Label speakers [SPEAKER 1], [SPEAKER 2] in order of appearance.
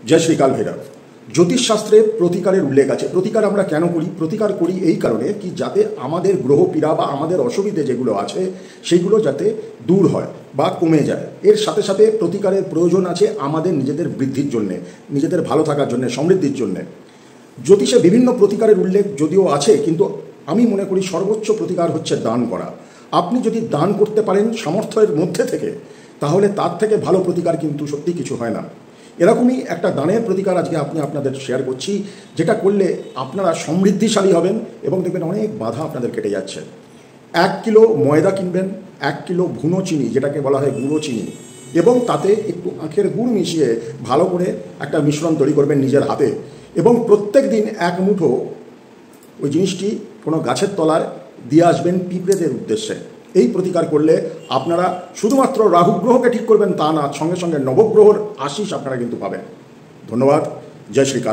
[SPEAKER 1] জয় শ্রীকাল ভৈরব। জ্যোতিষশাস্ত্রে প্রতিকারের উল্লেখ আছে। প্রতিকার আমরা কেন করি? প্রতিকার করি এই কারণে কি যাতে আমাদের গ্রহ পীড়া বা আমাদের অসুবিধে যেগুলো আছে সেগুলো যাতে দূর হয় বা কমে যায়। এর সাথে সাথে প্রতিকারের প্রয়োজন আছে আমাদের নিজেদের বৃদ্ধির জন্যে, নিজেদের ভালো থাকার জন্যে, সমৃদ্ধির জন্যে। জ্যোতিষে বিভিন্ন প্রতিকারের উল্লেখ যদিও আছে, কিন্তু আমি মনে করি সর্বোচ্চ প্রতিকার হচ্ছে দান করা। আপনি যদি দান করতে পারেন সামর্থ্যের মধ্যে থেকে, তাহলে তার থেকে ভালো প্রতিকার কিন্তু সত্যি কিছু হয় না। এরকমই একটা দানের প্রতিকার আজকে আপনাদের শেয়ার করছি, যেটা করলে আপনারা সমৃদ্ধিশালী হবেন এবং দেখবেন অনেক বাধা আপনাদের কেটে যাচ্ছে। 1 কিলো ময়দা কিনবেন, 1 কিলো ভুনো চিনি যেটাকে বলা হয় গুঁড়ো চিনি, এবং তাতে একটু আখের গুড় মিশিয়ে ভালো করে একটা মিশ্রণ তৈরি করবেন নিজের হাতে, এবং প্রত্যেক দিন 1 মুঠো ওই জিনিসটি কোনো গাছের তলায় দিয়ে আসবেন পিঁপড়েদের উদ্দেশ্যে। এই প্রতিকার করলে আপনারা শুধুমাত্র রাহু গ্রহকে ঠিক করবেন তা না, সঙ্গে সঙ্গে নবগ্রহর আশীষ আপনারা কিন্তু পাবেন। ধন্যবাদ। জয় শ্রীকাল।